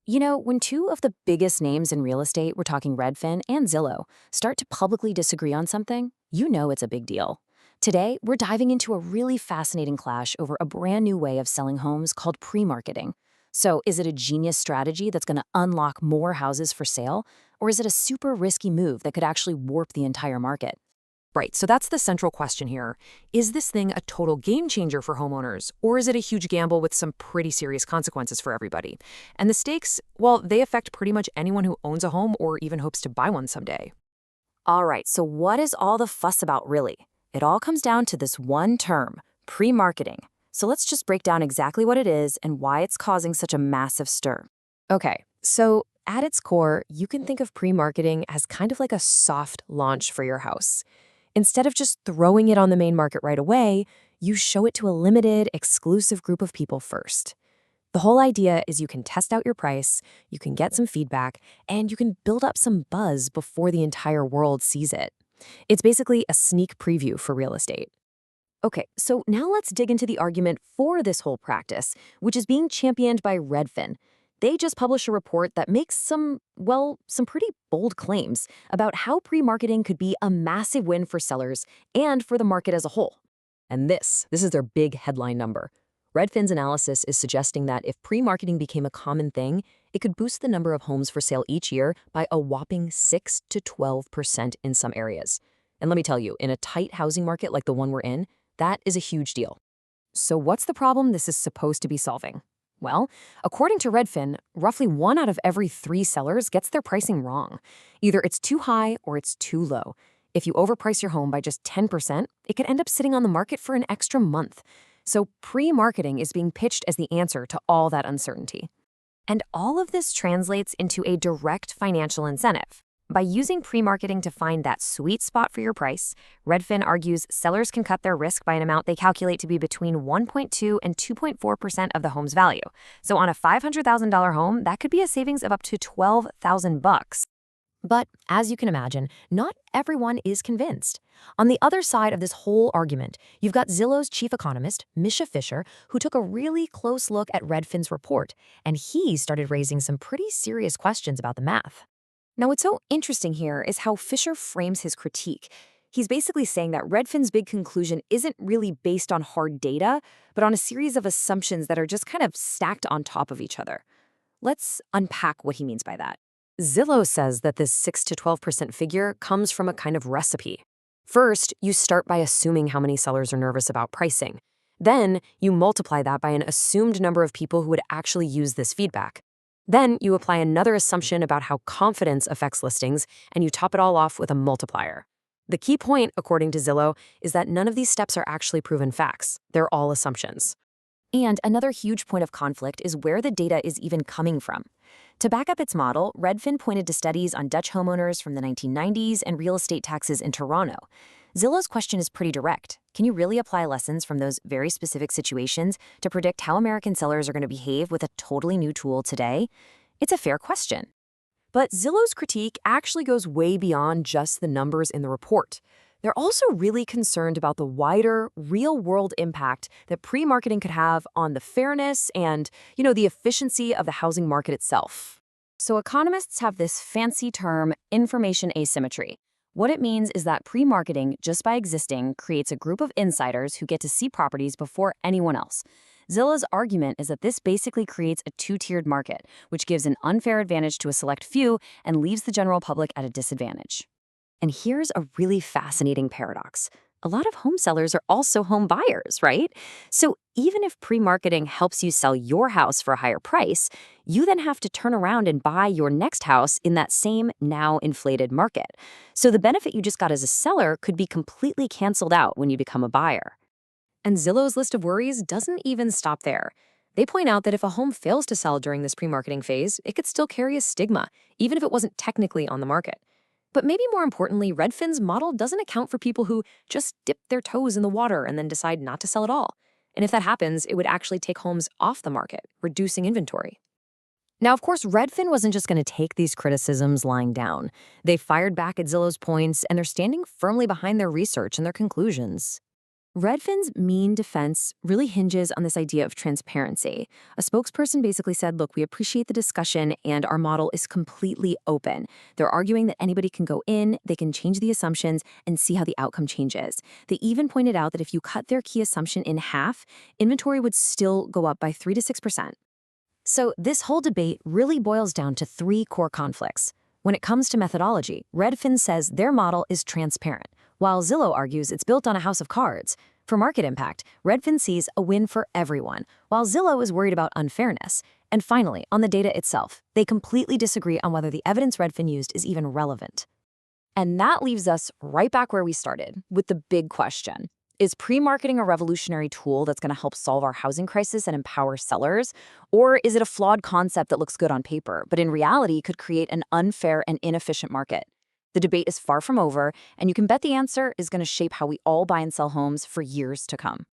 When two of the biggest names in real estate, we're talking Redfin and Zillow, start to publicly disagree on something, you know it's a big deal. Today, we're diving into a really fascinating clash over a brand new way of selling homes called pre-marketing. So, is it a genius strategy that's going to unlock more houses for sale? Or is it a super risky move that could actually warp the entire market? Right, so that's the central question here. Is this thing a total game changer for homeowners, or is it a huge gamble with some pretty serious consequences for everybody? And the stakes, well, they affect pretty much anyone who owns a home or even hopes to buy one someday. All right, so what is all the fuss about really? It all comes down to this one term, pre-marketing. So let's just break down exactly what it is and why it's causing such a massive stir. Okay, so at its core, you can think of pre-marketing as kind of like a soft launch for your house. Instead of just throwing it on the main market right away, you show it to a limited, exclusive group of people first. The whole idea is you can test out your price, you can get some feedback, and you can build up some buzz before the entire world sees it. It's basically a sneak preview for real estate. Okay, so now let's dig into the argument for this whole practice, which is being championed by Redfin. They just published a report that makes some pretty bold claims about how pre-marketing could be a massive win for sellers and for the market as a whole. And this is their big headline number. Redfin's analysis is suggesting that if pre-marketing became a common thing, it could boost the number of homes for sale each year by a whopping 6 to 12% in some areas. And let me tell you, in a tight housing market like the one we're in, that is a huge deal. So what's the problem this is supposed to be solving? Well, according to Redfin, roughly 1 out of every 3 sellers gets their pricing wrong. Either it's too high or it's too low. If you overprice your home by just 10%, it could end up sitting on the market for an extra month. So pre-marketing is being pitched as the answer to all that uncertainty. And all of this translates into a direct financial incentive. By using pre-marketing to find that sweet spot for your price, Redfin argues sellers can cut their risk by an amount they calculate to be between 1.2 and 2.4% of the home's value. So on a $500,000 home, that could be a savings of up to $12,000. But as you can imagine, not everyone is convinced. On the other side of this whole argument, you've got Zillow's chief economist, Misha Fisher, who took a really close look at Redfin's report, and he started raising some pretty serious questions about the math. Now, what's so interesting here is how Fisher frames his critique. He's basically saying that Redfin's big conclusion isn't really based on hard data, but on a series of assumptions that are just kind of stacked on top of each other. Let's unpack what he means by that. Zillow says that this 6 to 12% figure comes from a kind of recipe. First, you start by assuming how many sellers are nervous about pricing. Then, you multiply that by an assumed number of people who would actually use this feedback. Then you apply another assumption about how confidence affects listings, and you top it all off with a multiplier. The key point, according to Zillow, is that none of these steps are actually proven facts. They're all assumptions. And another huge point of conflict is where the data is even coming from. To back up its model, Redfin pointed to studies on Dutch homeowners from the 1990s and real estate taxes in Toronto. Zillow's question is pretty direct. Can you really apply lessons from those very specific situations to predict how American sellers are going to behave with a totally new tool today? It's a fair question. But Zillow's critique actually goes way beyond just the numbers in the report. They're also really concerned about the wider, real-world impact that pre-marketing could have on the fairness and, the efficiency of the housing market itself. So economists have this fancy term, information asymmetry. What it means is that pre-marketing, just by existing, creates a group of insiders who get to see properties before anyone else. Zillow's argument is that this basically creates a two-tiered market, which gives an unfair advantage to a select few and leaves the general public at a disadvantage. And here's a really fascinating paradox. A lot of home sellers are also home buyers, right? So even if pre-marketing helps you sell your house for a higher price, you then have to turn around and buy your next house in that same now inflated market. So the benefit you just got as a seller could be completely canceled out when you become a buyer. And Zillow's list of worries doesn't even stop there. They point out that if a home fails to sell during this pre-marketing phase, it could still carry a stigma, even if it wasn't technically on the market. But maybe more importantly, Redfin's model doesn't account for people who just dip their toes in the water and then decide not to sell at all. And if that happens, it would actually take homes off the market, reducing inventory. Now, of course, Redfin wasn't just going to take these criticisms lying down. They fired back at Zillow's points, and they're standing firmly behind their research and their conclusions. Redfin's main defense really hinges on this idea of transparency. A spokesperson basically said, look, we appreciate the discussion and our model is completely open. They're arguing that anybody can go in, they can change the assumptions, and see how the outcome changes. They even pointed out that if you cut their key assumption in half, inventory would still go up by 3 to 6%. So this whole debate really boils down to three core conflicts. When it comes to methodology, Redfin says their model is transparent, while Zillow argues it's built on a house of cards. For market impact, Redfin sees a win for everyone, while Zillow is worried about unfairness. And finally, on the data itself, they completely disagree on whether the evidence Redfin used is even relevant. And that leaves us right back where we started, with the big question. Is pre-marketing a revolutionary tool that's going to help solve our housing crisis and empower sellers? Or is it a flawed concept that looks good on paper, but in reality could create an unfair and inefficient market? The debate is far from over, and you can bet the answer is going to shape how we all buy and sell homes for years to come.